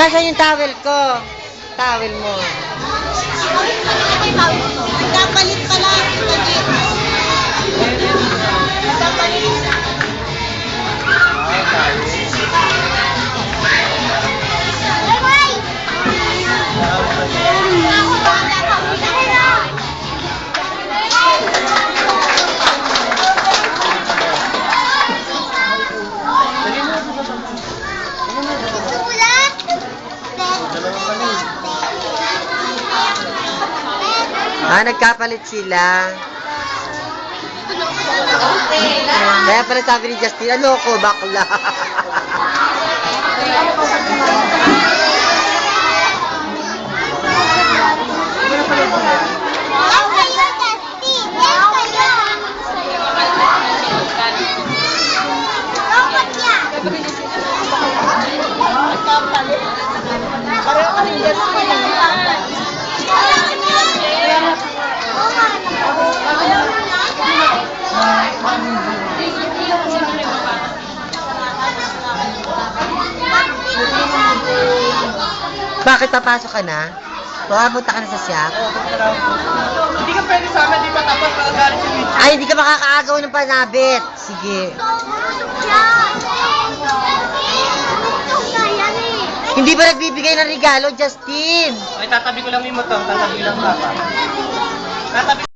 Nasaan yung towel ko? Towel mo. Nagkapalit pala. Nagkapalit. Nagkapalit sila. Kaya pala sabi ni Justin, loko, bakla. Bakit papasok ka na? Pumunta ka na sa siyak? Hindi ka pwede sa amin, di ba tapos magagalit si Mitch? Ay, hindi ka makakaagaw ng panabit. Sige. Hindi ba nagbibigay ng regalo, Justin? Ay, tatabi ko lang yung motor, tatabi lang papa. Tatabi